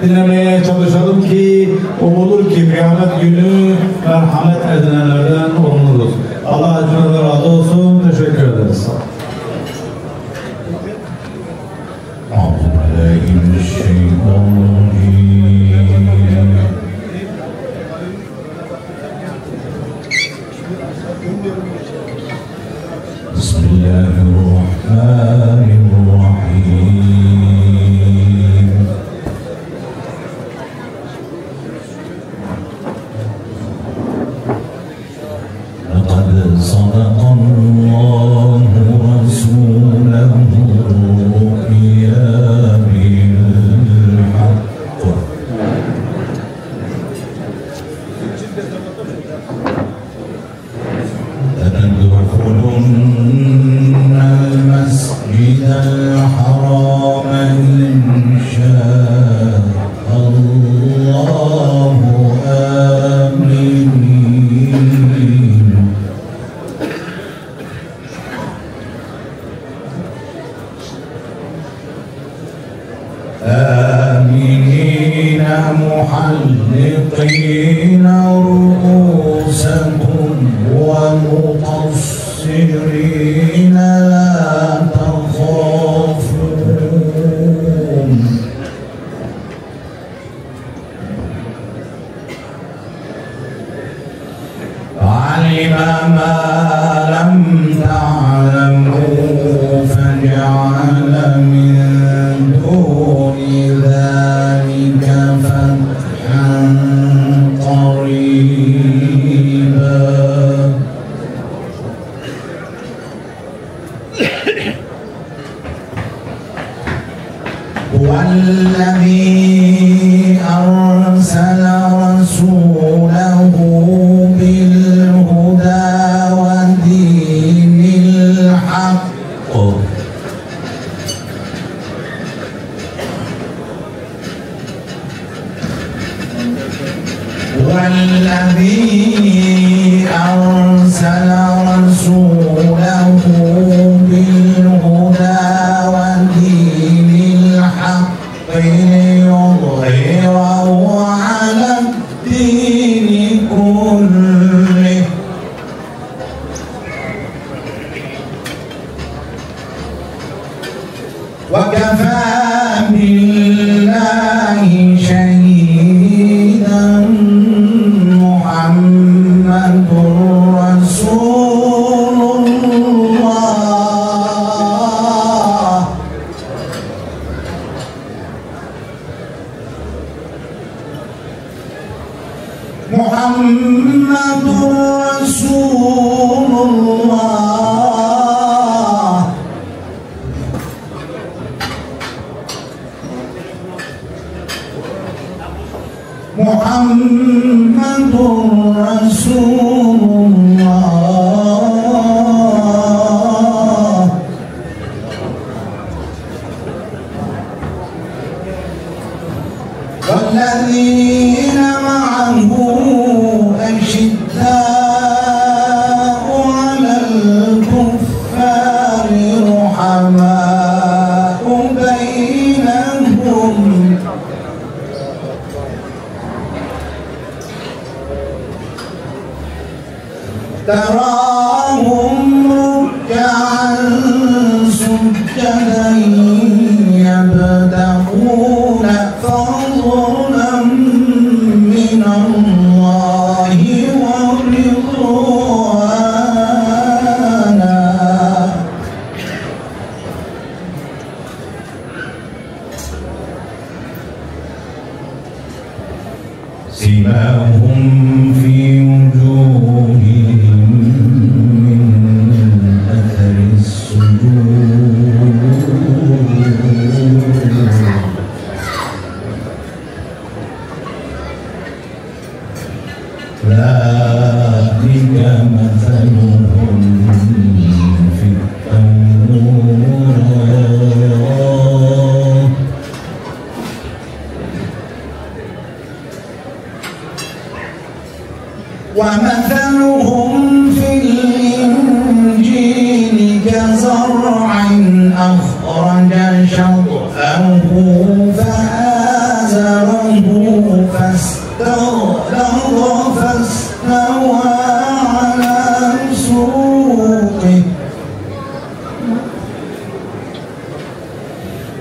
dinlemeye çalışalım ki umulur ki kıyamet günü merhamet edinenlerden olunuruz. Allah acınıza razı olsun. Teşekkür ederiz. آمنين محلقين رؤوسكم ومقصرين لا تخافون علم ما لم تعلموا فجعل من دون ذلك فتحا قريبا هو الذي أرسل رسوله بالهدى ودين الحق والذي أرسل رسوله بالهدى ودين الحق ليظهره على الدين كله وكفى بالله شهيدا محمد رسول الله محمد رسول الله محمد رسول الله والذين معه أشداء على الكفار رحماء بينهم تراهم ركعا سجدا يبتغون فضلا من الله ورضوانا سيماهم في وجوههم من أثر السجود ذلك مثلهم في التوراة ومثلهم في الإنجيل كزرع أخرج شطأه فآزره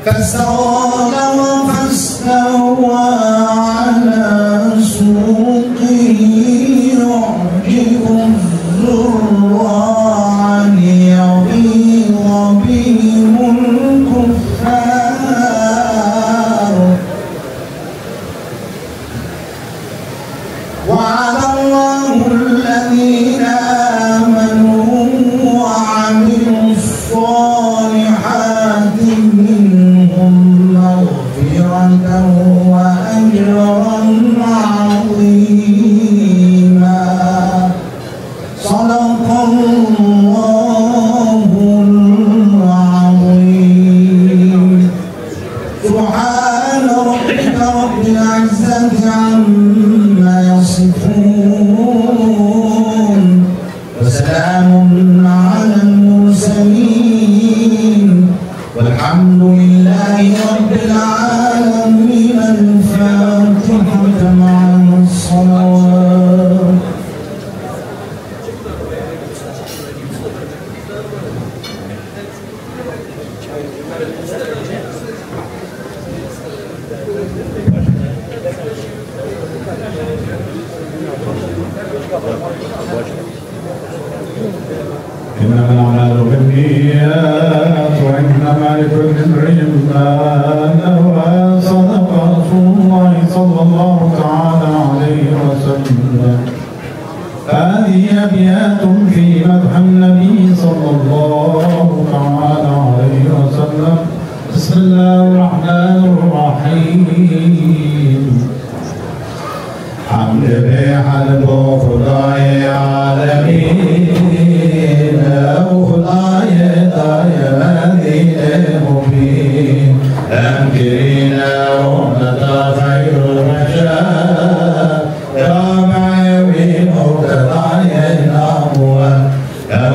فاستغلظ فاستوى على سوقه يعجب الزراع ليغيظ بهم الكفار وعد الله الذين آمنوا وعملوا الصالحات منهم مغفرة وأجرا عظيما صدق الله العظيم سبحان ربك رب العزة عما يصفون وسلام على المرسلين والحمد لله رب العالمين. الفاتحة مع الصلوات. إنما الأعمال بالنيات وإنما لكل امرئ ما نوى. صدق رسول الله صلى الله تعالى عليه وسلم. هذه أبيات في مدح النبي صلى الله تعالى عليه وسلم. بسم الله الرحمن الرحيم. حمد بحلب خدای عالمین او خدای دای مدینه مبین امکرین امت خیر الرشاد جامعوی مقتدای ناموان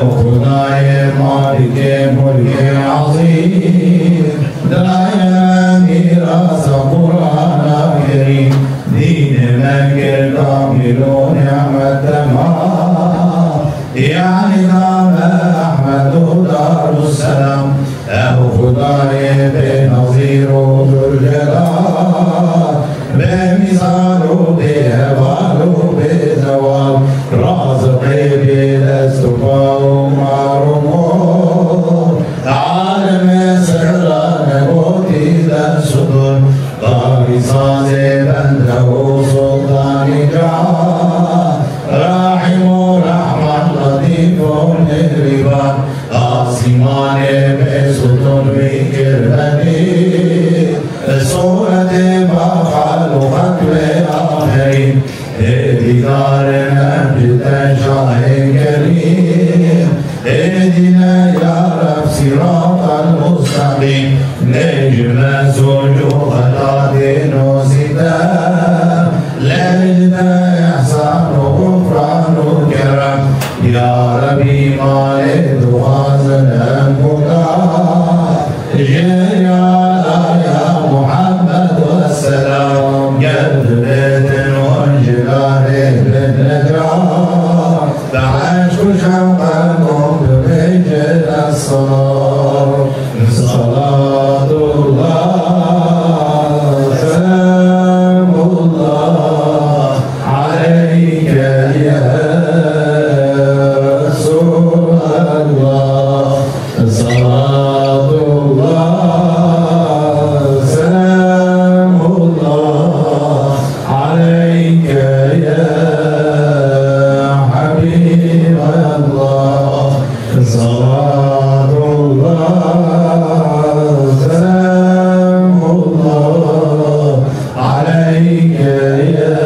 او خدای مالک ملک عظیم دای میراث قرآن کریم دين مكة كامل نعم التمام يعني نعم أحمد دار السلام أبو خداي بنظير ذو الجلال بمثال بهبال بزوال رازقي بالاستفاء ومعرمون عالم سران بوتي ذا الصدور طارصان بنده سلطان جعان راحم رحمن لطيف مهربان آسمان بسطن بكربني سورة ما خلقت بآخرين دیدار امجد شاه کریم اهدنا يا رب صراط المستقيم نجم سجو خطا نوسدا لجنا احسان غفران كرم يا ربي مالك وازنا مقام جريا يا محمد والسلام قد بيت وانجلال بالنجران بعشق شوقكم بمجد الصلاة صلاة الله سلام الله عليك يا رسول الله صلاة الله سلام الله عليك يا حبيب الله صلاة الله سلام الله عليك يا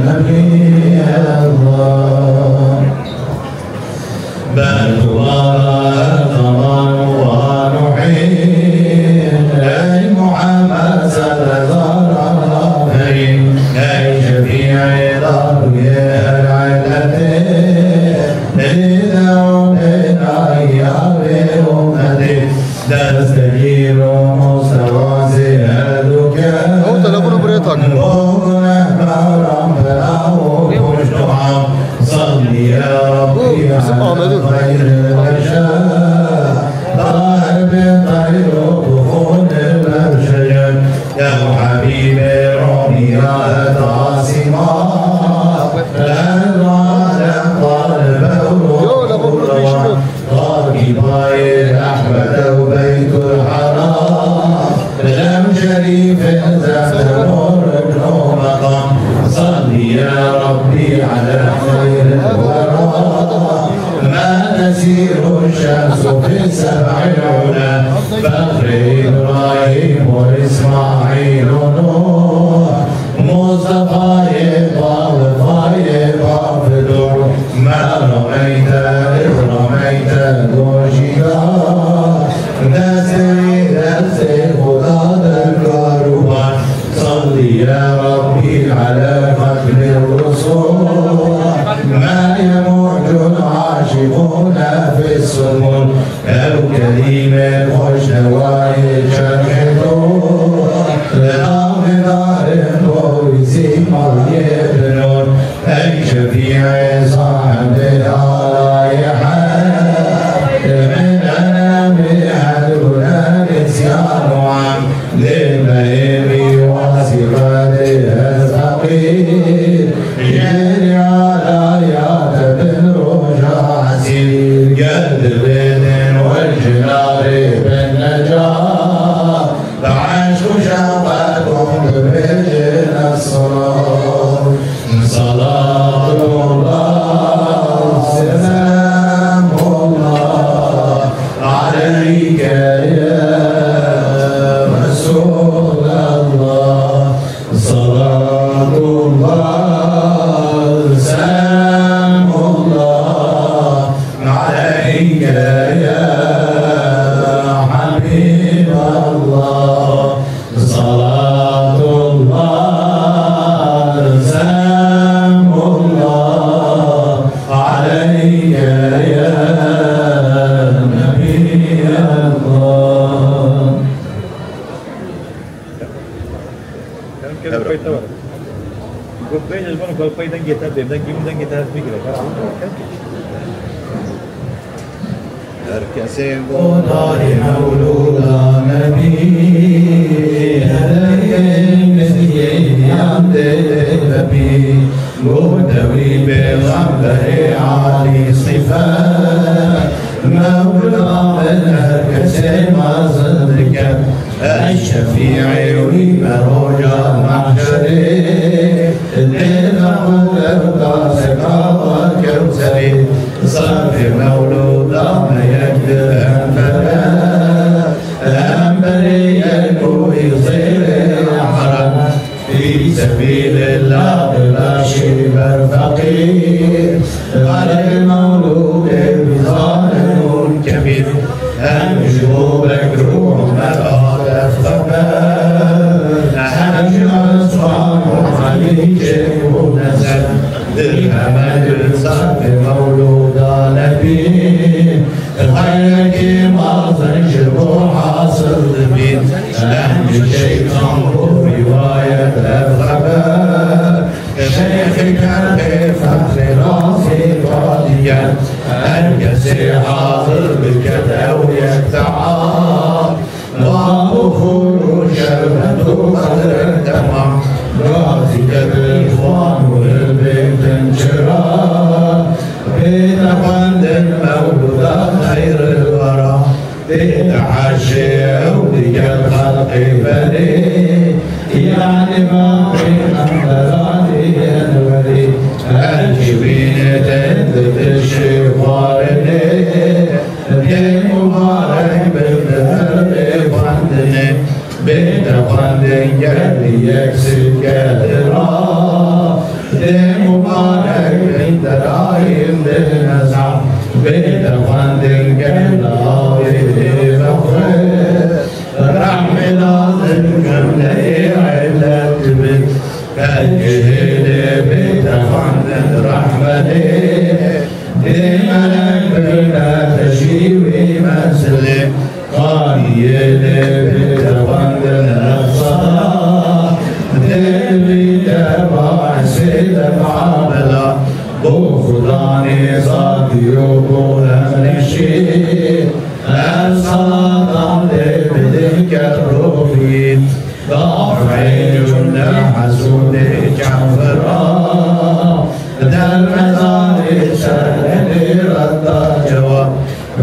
نبي الله بل هو الضمان ونحين أي محمد سلطان الآخرين أي شفيع ضرب العلتين إذا أمنا يا بأمتي تستجير مستوى سيادك takip. صلي يا ربي على خير البشر طالب طير دخول البشر يا حبيبي ربي يا عاصمة لا طالب طالب أحمد وبيت الحرام لم شريف ذات نور ابن مقام صلي يا ربي على خير الورى ما تسير الشمس في السبع العلا فخر إبراهيم وإسماعيل نور مصطفى يطاف ما رميت إذ رميت ذو شجار نسري خداد الكروان صلي يا ربي على ختم الرسول ما يموج العاشقون في السمون كالكريم الخشنوى يشرحون لناظر الفوزي مريم نور أي شفيع صاحب الرايحة من أنام حدنا نسيان عام للبهيم وصفات الفقير جري على آيات بن رجع عسير قلب بن والجنار بالنجاة فعشق شوقكم بمجن الصلاة صلاة الله سلام الله عليك يا رسول الله صلاة الله سلام الله عليك يا حبيب الله صلاة الله سلام الله عليك يا نبي الله. ودار مولودا نبي هدايا مثل عبد النبي مهتوي بغمده عالي صفات مولى الهركس ما صدق الشفيع ومروجا محشري لنقل القاسق وكوثري صرف مولودا ما يقدر أنفلا أنبري يكون يصير حرم في سبيل الله بلا شيب الفقير على المولود بظالم كبير أمشوا بكروه مراد الثبات أمشوا أصحاب عليك ونزل الأمل صرف مولودا نبي خيرك ما تنشب حاصل بين أهم شيء خمر رواية الخبر شيخك كيف راسي راضيا الكسي حاضر بالكذا ويتعب ضابه شربة قدر التمام راسك بالإخوان والبيت انشراء بيت فند المولودة خير الورى بيت عشي ولي الخلق بني يعني ما بين أمراني الولي الجبين تندد الشفارني بين مبارك بالذهب فندني بيت فندن يلي يكسر كدرا بين مبارك بالدراهم بالنزع بيت فندن يلي فخر رحم لازم كملي علت بك كالجهل بيت فندن رحمتي ديملك بلا تشيوي مسلم قايل بيت فندن الصلاة يوم نشيد الصلاة عليه بذلك الرفيد ضعفين جنة حسود جعفرا در مزار شهر رد جواب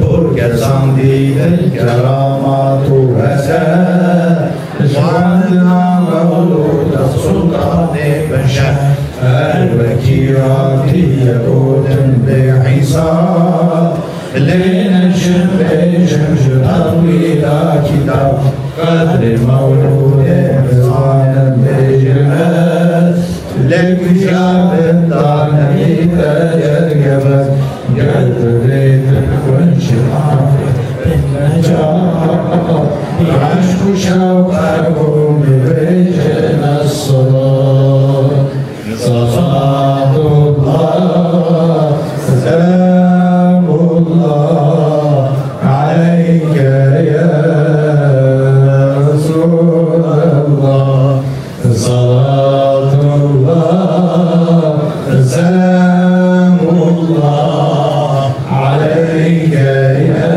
برگ سندید الكرامات وسد وعندنا مولود السلطان بشر الوكيرات يقود بحساب لين الشمس شمس طويلة كتاب قدر مولود بصانا بجمال لك شعب الطعنة يرقبك قلب بيت وانشراح بالنجاة عشق شوقكم بوجهنا الصلاة صلاة الله سلام الله عليك يا رسول الله صلاة الله سلام الله عليك يا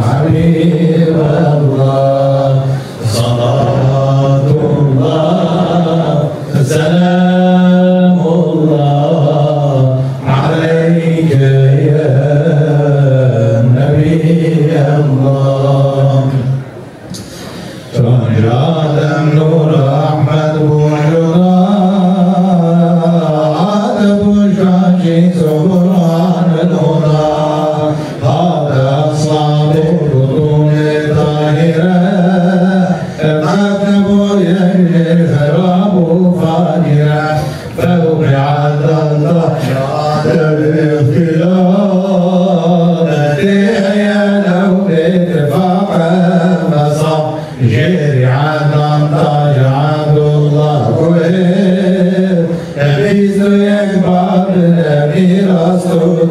حبيب الله صلاة الله سلام الله عليك يا نبي الله آدم نور أحمد بوجودا آدم بوجاشي سبحان الهدى هذا أصحاب البطون الطاهرة مكتب يجري خراب فاجرة فوقعت الله شهادة باختلاف هي لو باتفاق مصاب جري عدن طاج عبد الله كويت نبيز يكبر نبي رسول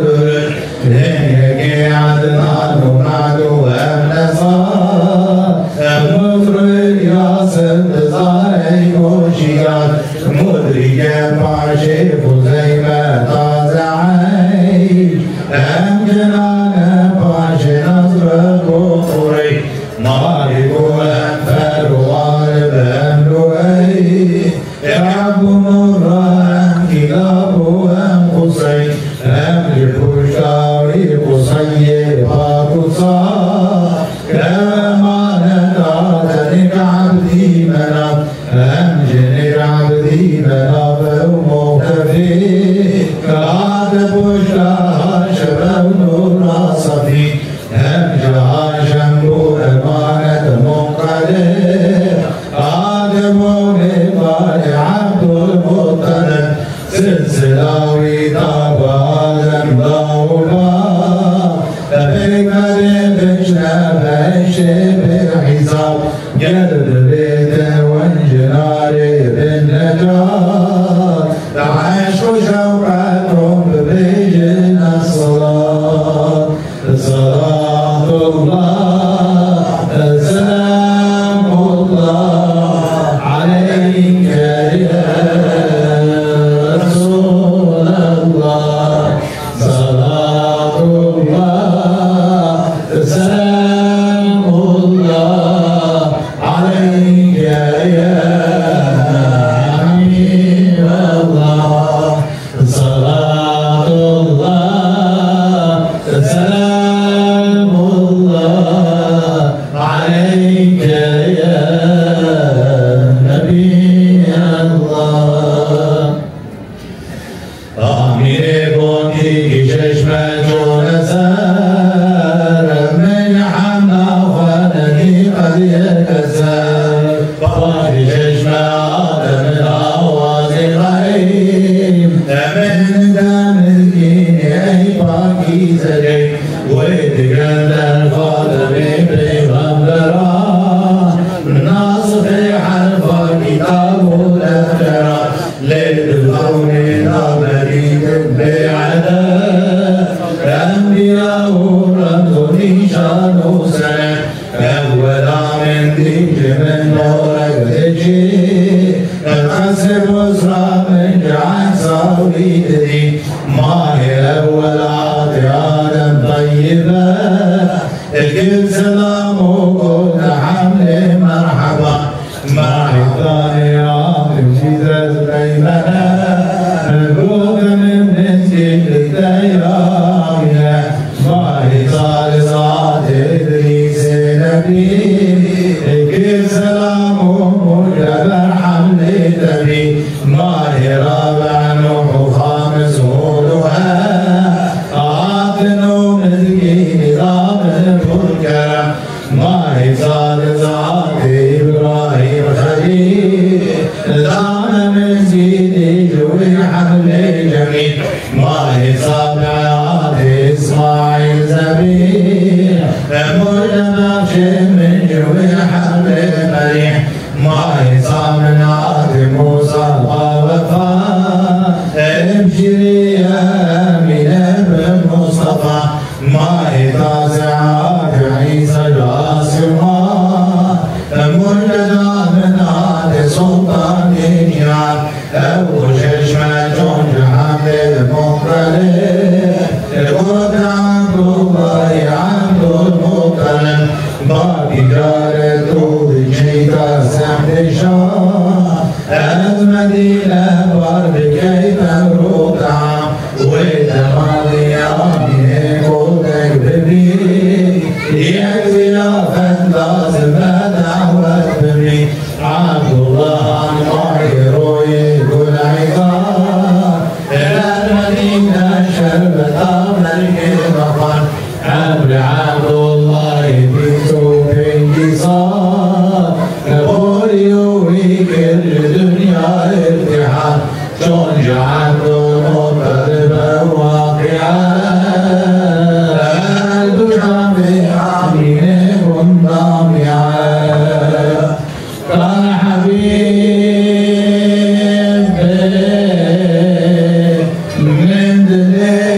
يجي عدنان ومعدو أمنصار المفرد ياسد زاري وشيان مدريا بعشق زي ما تازعي أمجنان بعش نصر بخوري مالك وأنفر وغالب أملوئي يعب مرة كلاب وأنقصي أملك الشاوي قصي باقصا كما نتعتنك عبدي منام أمجنك عبدي منام وموتفي كاتب الشاها شباب نور صفي أمجها شمو أمانة منقلب آدم ومبال عبد المطلب سلسلة وطاب آدم ضوبا فبكر بشنا بشب حساب جلد بيت وانجنار بالنجاة عشق شوقتهم ببيجنا الصلاة صلاة الله سلام الله عليك يا رسول الله صلاة الله سلام الله عليك يا حبيب الله صلاة الله سلام الله عليك يا نبي الله آمين بوكي چشمت و نظر من حمنا خاننی قد يكسر باقي چشم آدم الآواز غريب من دم الدين ای باقی زجي ويتقل الخاتم بغمران ناصف حرف كتاب الافتراء للكون نابريد بعدد أنبياء رمز نيشان سنة أولا من ديج من نورك تجي القصر بصرى من جعل صاوي ما هي أول الدنيا أبو ششمة حمد المنطلق يقول عبد الله عبد المطلب باقي جارته بجيتا سحب شاه المدينة بارب كيف الرقعة والماضي عمي قولك ببي يكفي لافت لازم دعوة بني عبد الله المعير يقول عقاب إلى المدينة شربة ملك المطر عبد الله في سوق انتصار نقول يومي كل دنيا ارتحال شون جعلت مضطربا واقعا الدنيا بعمين ضامعا قال حبيب من دليل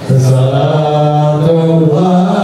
صلاة الله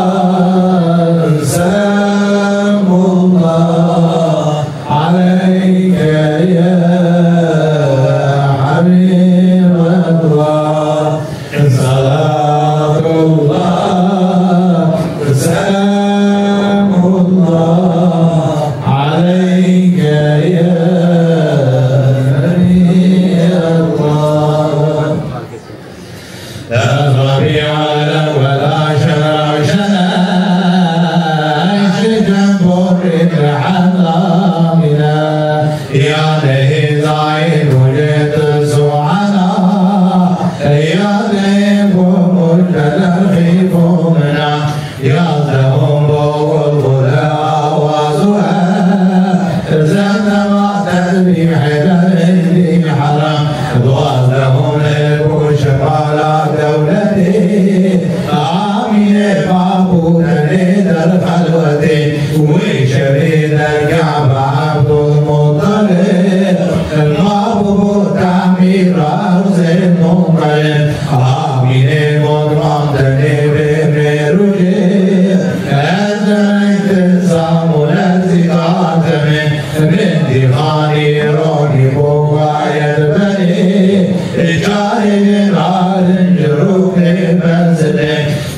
وشريد الكعبة عبد المطلب المحبوب تعمير أرض المنقلب آمين مضمون تنبي برجي أزمك تنسام ونزيد عتمي من دخاني روني بوغاية بني جاهل عالم جروكني بنزلي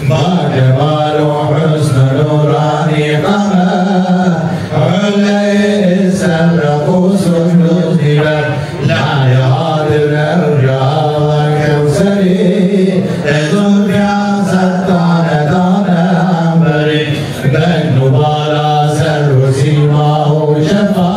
ما جمال وحسن نوراني قمر علي السر سجود لا يهادر الرجال كوسري زلفيا ستان دان أمبري بن نبالا سر سيماه شفا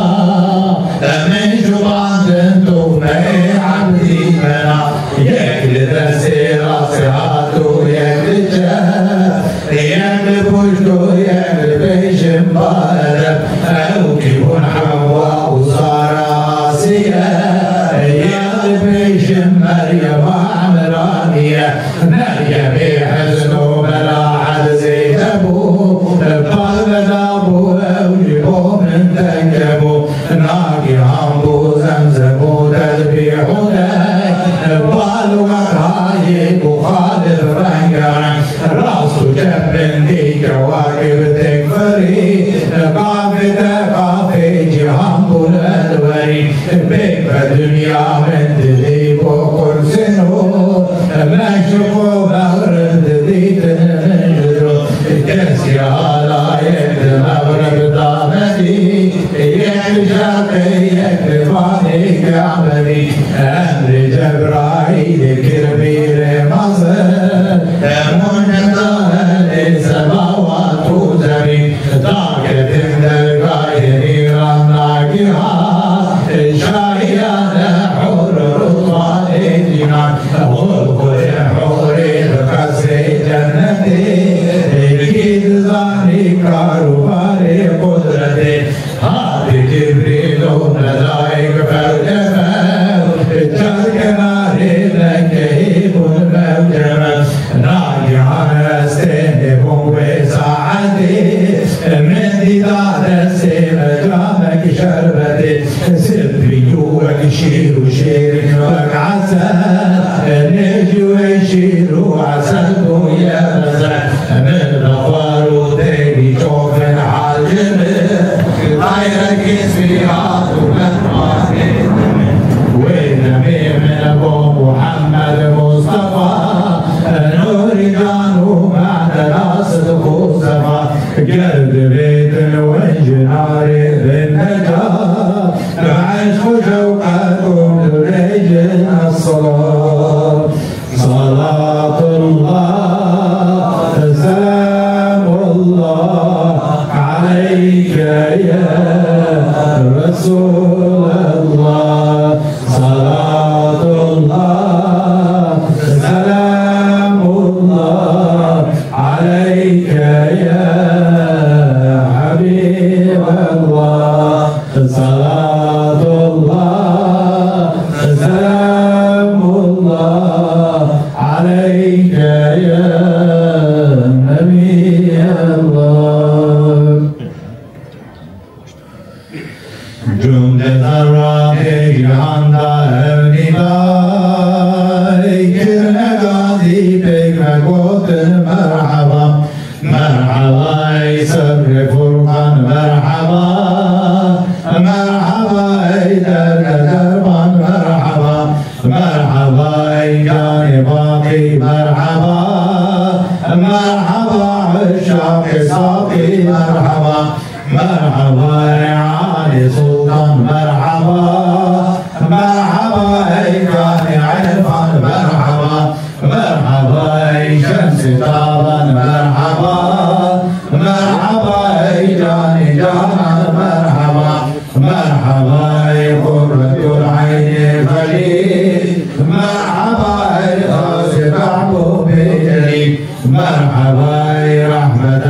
من شبان تومي عبدي منا يكل سيرا سعاتو يكل جه يكل بوشتو يكل بيشم بارد أو كيبون حواء وصار آسيا يكل بيشم مريم عمرانية مريم حزنو بلا عدزي أبو بغداد أبو أوجبو من تنكبو ناقي عمبو زمزمو تذبيحو بالو مرايب وخالف رنقرن راسو جبن دي كواكب تكفري قافي جهامبو الأدوري بيك الدنيا من تذيب وكل سنو مشفو بغرد ذي تنجدو كسي على يد مغرب دامتي يكشاقي يكفاني كعبدي أمر جبرائيل كربير مصر منتهى لسماوات زمين طاقة دلقائي رمناكها شايان حور رضوان الجنان غلق حور القصر جنتي كيد ظهري كاروباري قدرتي هذه جبريل ملائك فالجمال تركناري لكيب الموجمة ناجعنا استهدفوا بساعتي من ديدان السمجامك شربتي سبي وكشير وشير وكعسل نجي ويشير وعسل ويا مسل من غفار وديني شوف عالجبل غيرك فيها والنبي من ابو محمد مصطفى نور جانو بعد ناصر صفا قلب بيت وانجنار بالنجاة عشق شوقكم لرجل الصلاة صلاة الله سلام الله عليك يا رسول الله صلاة الله سلام الله عليك يا حبيب الله صلاة الله سلام الله عليك يا نبي الله جملة الراقي عند ابني كرنا قاضي بك مقوت مرحبا مرحبا يسر فرقان مرحبا مرحبا يدر دربان مرحبا مرحبا يجاني باقي مرحبا مرحبا عشاق ساقي مرحبا مرحبا يا علي سلطان مرحبا مرحبا كان عرفان مرحبا مرحبا شمس طابا مرحبا مرحبا جاني جانا مرحبا مرحبا قرة العين خليل مرحبا قاصد عبو بجليل مرحبا رحمة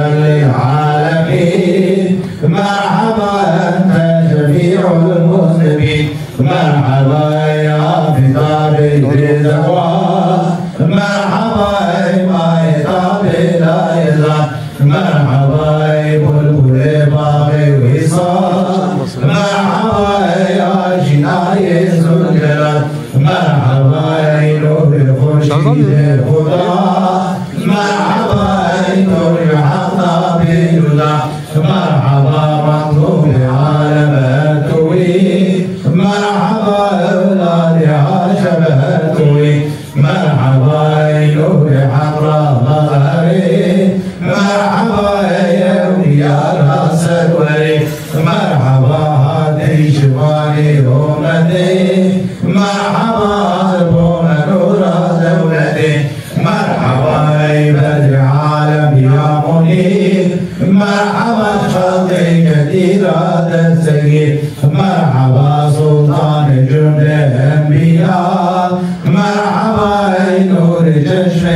للعالمين مرحبا أنت شفيع المذنبين مرحبا يا فطار الزوال مرحبا ما يطاب لا يزال مرحبا بلبل مرحبا يا راس الوري مرحبا هذه شواني أمتي مرحبا بوم نورا دولتي مرحبا بدر عالم يا منير مرحبا خلقي كثير هذا السيد مرحبا سلطان جند الأنبياء مرحبا نور جشم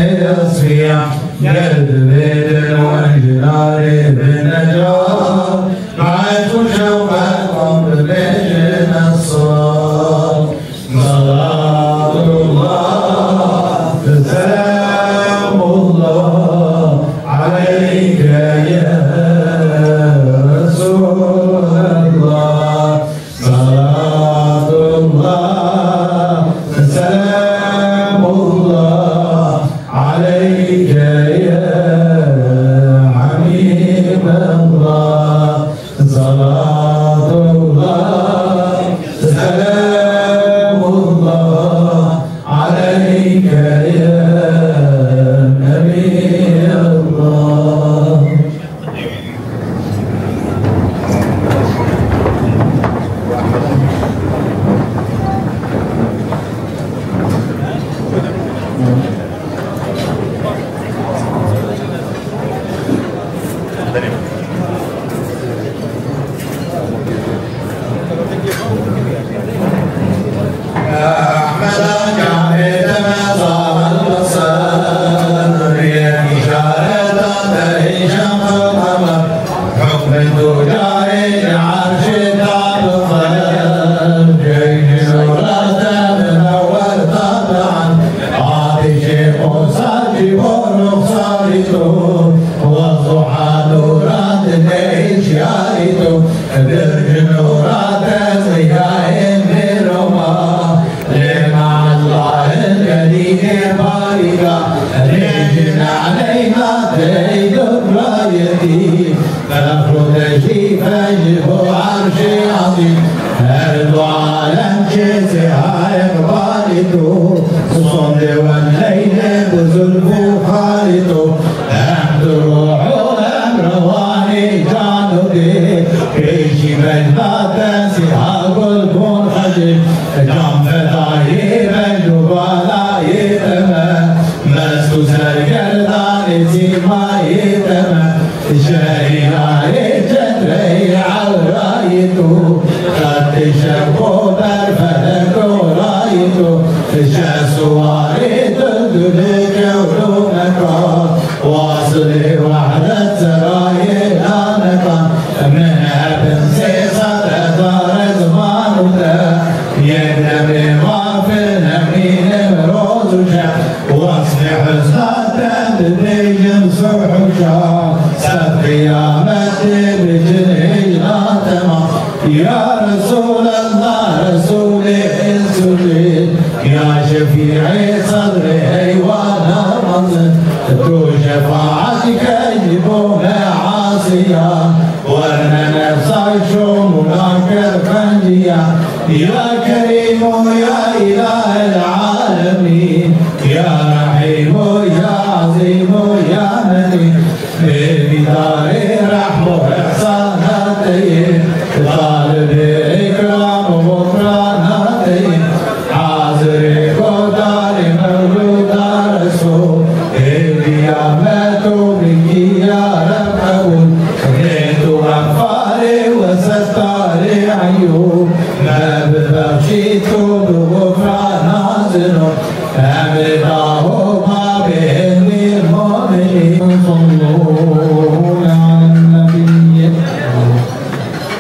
الصيام قلب بيت والجلال بالنجاة رأيت شوقكم بليل الصلاة صلاة الله سلام الله عليك يا رسول الله صلاة الله سلام الله عليك يا حبيب الله صلاة الله سلام الله عليك يا نبي الله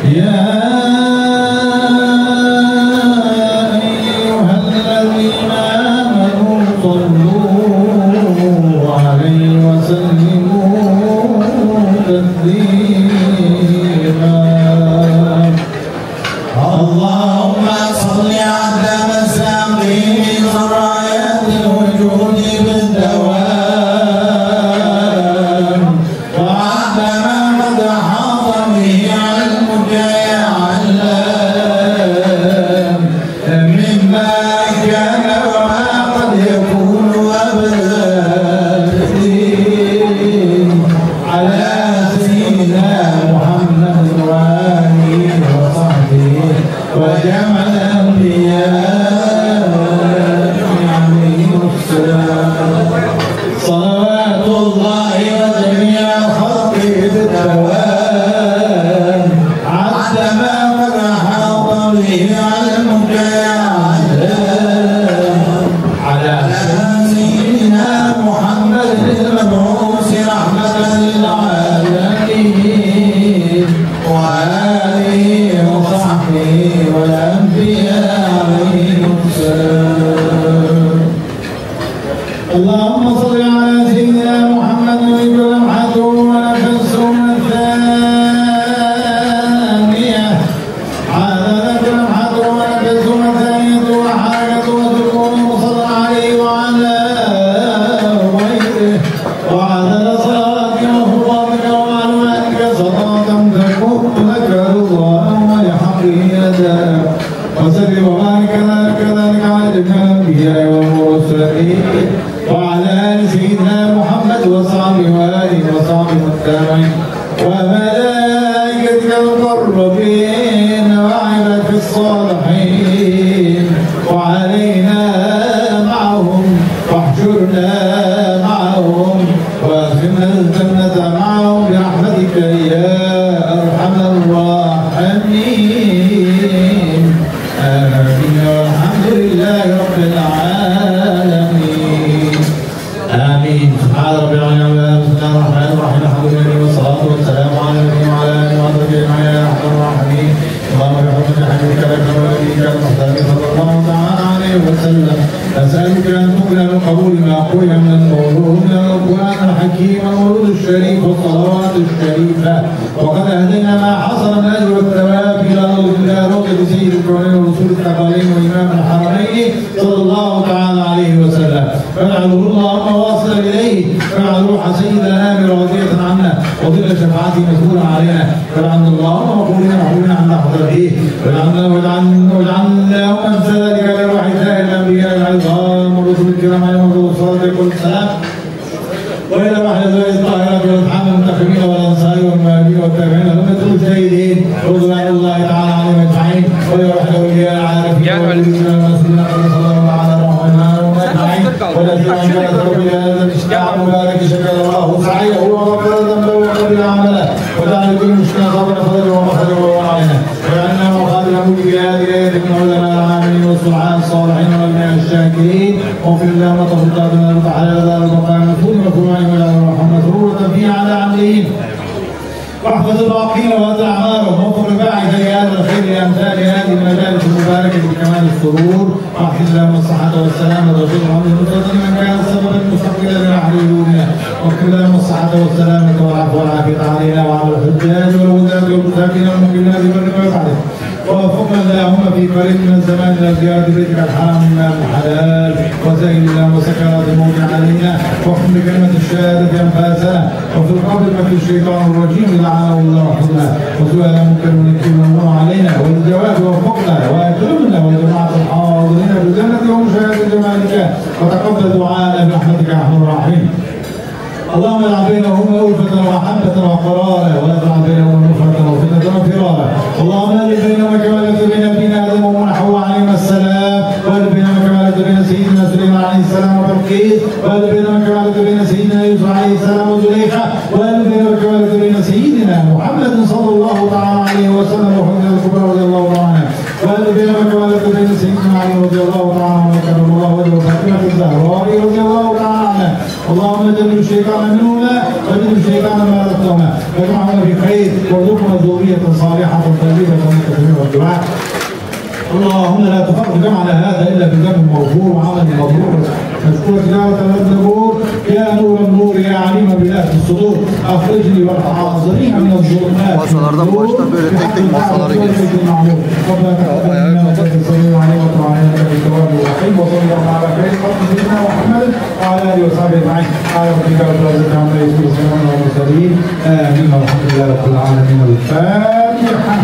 يا وآله وصحبه والتابعين وملائكتك المقربين وعبادك الصالحين وعلينا معهم واحشرنا معهم وادخلنا الجنة معهم برحمتك يا أرحم الراحمين. آمين والحمد لله رب العالمين. آمين. سبحان ربي العظيم. بسم الله الرحمن الرحيم. الحمد لله والصلاة والسلام على النبي وعلى آله وصحبه أجمعين يا أرحم الراحمين. اللهم بحكم حبيبك لك ونبيك المختار صلى الله تعالى عليه وسلم أسألك أن تكون من قبول ما قول من الموضوع من القرآن الحكيم والورود الشريف والصلوات الشريفة وقد أهدينا ما حصل من أجر والثواب إلى روضة سيد الكونين ورسول الثقلين وإمام الحرمين صلى الله تعالى عليه وسلم فاجعله اللهم واصلا إليه فاجعل روح سيدنا راضية عنا وظل شفاعته مسؤولا علينا فاجعلنا اللهم مقبولين محبوبين عن حضرته واجعلنا وأمثالك لروح سائر الأنبياء العظام والرسل الكرام عليهم الصلاة والسلام وإلى واحد ذوي الطاهرة والأصحاب المنتخبين والأنصار والمهاجرين والتابعين لهم المجتهدين رضوان الله تعالى عليهم أجمعين وإلى واحد أولياء العارفين والمسلمين والمسلمين صلى الله على رحمنا أجمعين والذين أنزلوا إلى هذا الاجتماع المبارك شكر الله سعيه وغفر ذنبه وقبل عمله وجعل كل مشكلة صبر فرجا ومخرجا وعينا وجعلنا وخالنا ملك هذه الآية من علماء العاملين والصلحاء الصالحين والأنبياء الشاكرين واغفر اللهم تفضلنا وتعالى ذا المقام المسؤول وكرمه وجعل الرحمة مسرورة فيه على عملهم واحفظ الباقين وأدع أعمارهم ووفق رفاعك لهذا الخير لأمثال هذه المجالس المباركة بكمال السرور واحفظ لهم الصحة والسلامة ورسول محمد المصطفى من كان سببا مستقبلا لنحن دوننا واغفر لهم الصحة والسلامة والعفو والعافية علينا وعلى الحجاج والغزاة والمساكين والمؤمنات والبر والبحر ووفقنا اللهم في قريب من الزمان الى زيارة بيتك الحرام من الحلال وسهل اللهم سكرات الموت علينا واختم بكلمة الشهادة أنفاسنا وفي القبر مكر الشيطان الرجيم لعنه الله وحفظنا وسؤال منكر ونكتب الله علينا والجواب وفقنا واكرمنا وجماعة الحاضرين بجنة ومشاهدة جمالك وتقبل دعاءنا برحمتك يا ارحم الراحمين. اللهم اجعل بينهما ألفة ومحبة وقرارا ولا تجعل بينهما نفرة وفتنة وفرارا. اللهم الف بينهما كما الفت بين ابينا آدم وحواء عليهما السلام والف بينهما كما الفت بين سيدنا سليمان عليه السلام وبلقيس والف بينهما كما الفت بين سيدنا يوسف عليه السلام وزليخة والف بينهما كما الفت بين سيدنا محمد صلى الله تعالى عليه وسلم وحسن الكبرى رضي الله عنه والف بينهما كما الفت بين سيدنا علي رضي الله تعالى عنه وكرم الله وجهه وفاطمة الزهراء رضي الله تعالى عنها. اللهم جنب الشيطان منهما وجنب الشيطان ما رزقهما واجمعهما في خير وارزقنا ذرية صالحة طيبة متقبلة والدعاء. اللهم لا تفرق جمعنا هذا الا بذنب مغفور وعمل مبرور مشكور تلاوة المزبور يا نور النور يا عليم بذات الصدور اخرجني والحاضرين من الظلمات masalardan başta böyle tek tek masalara girsin. ربنا تقبل منا وتقبل صلينا عليه وطلع علينا بالتواب الرحيم وصلى الله على خير خلق سيدنا محمد وعلى اله وصحبه اجمعين على ربك رب العزة عما يصفون وسلام على المرسلين امين والحمد لله رب العالمين. الفاتحة.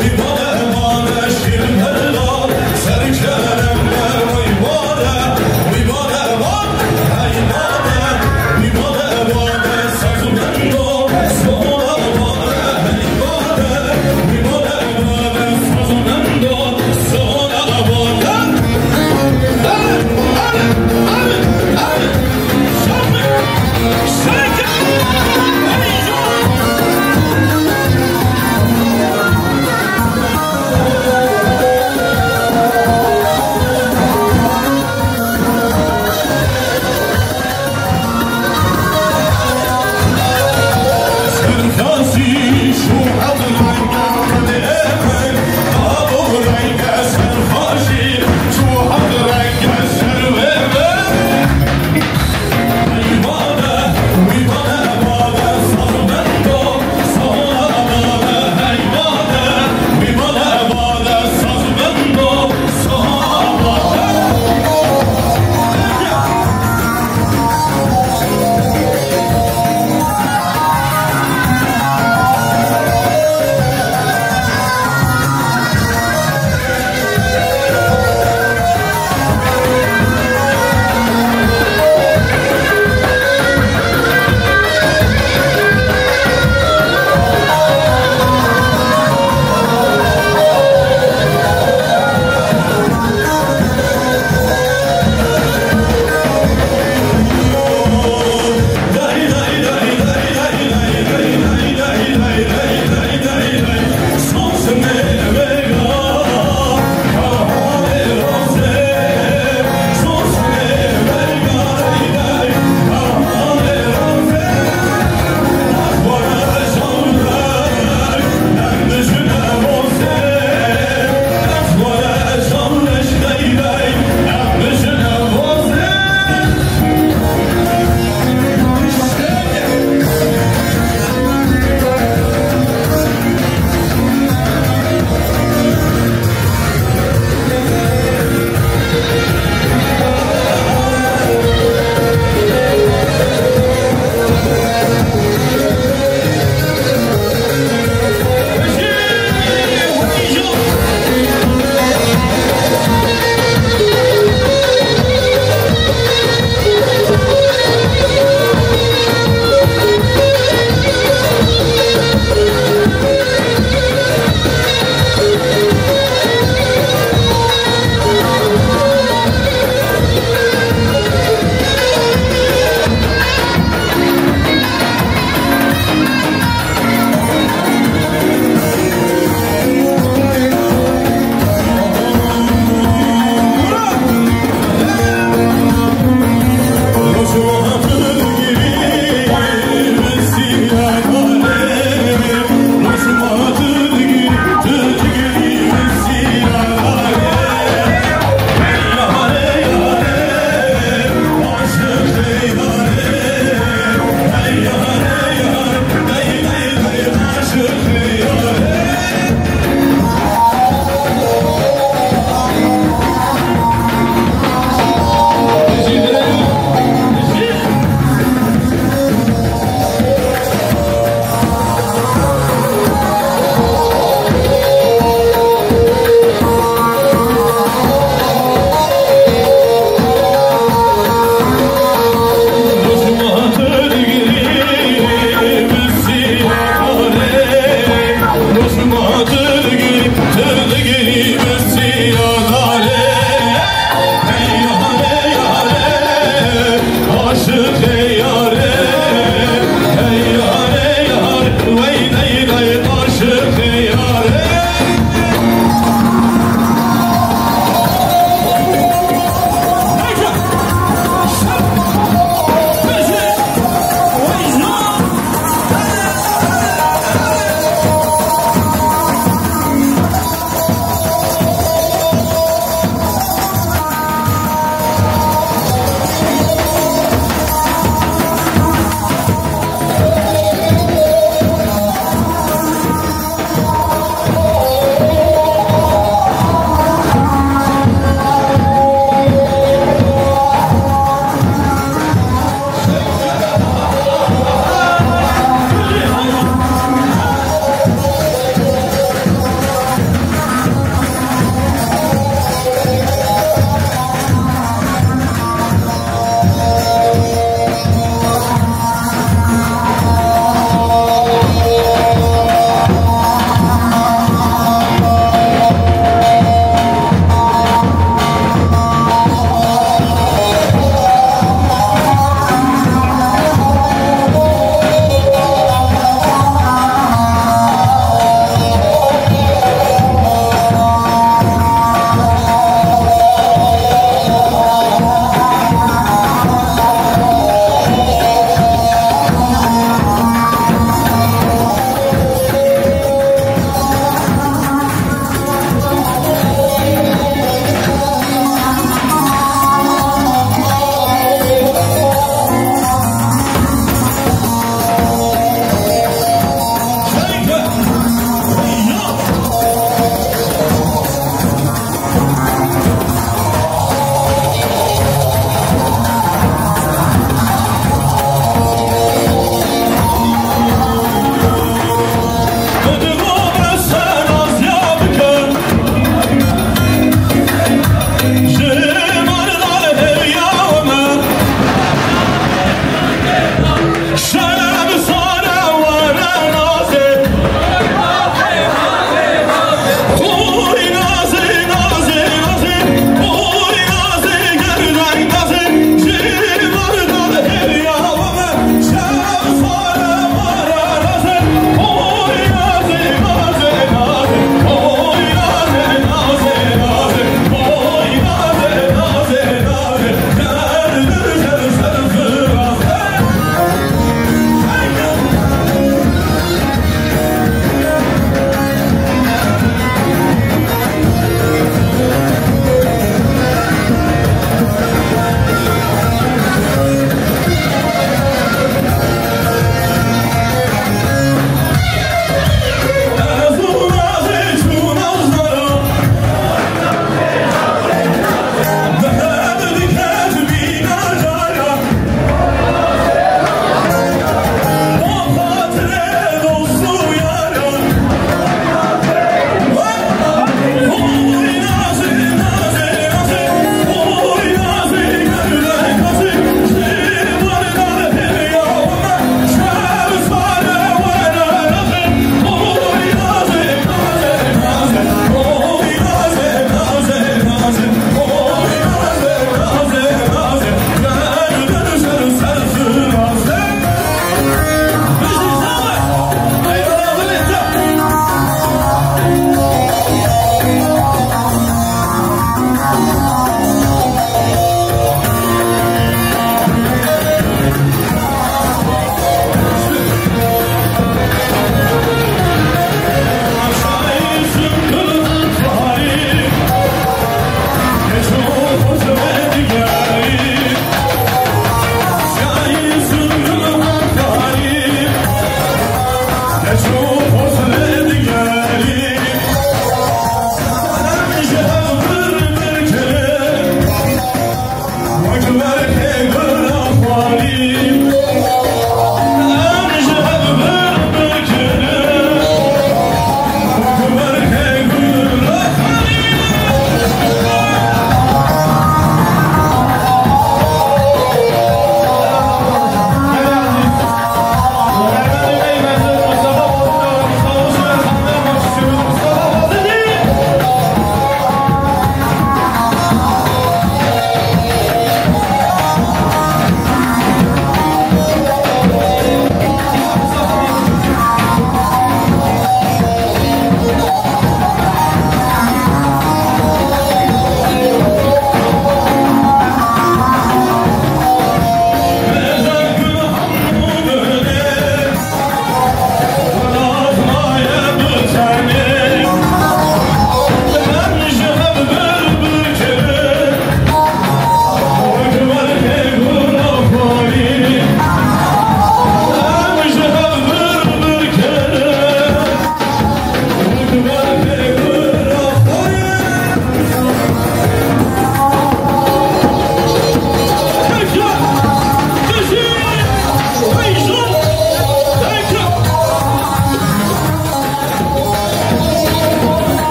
We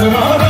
الصراط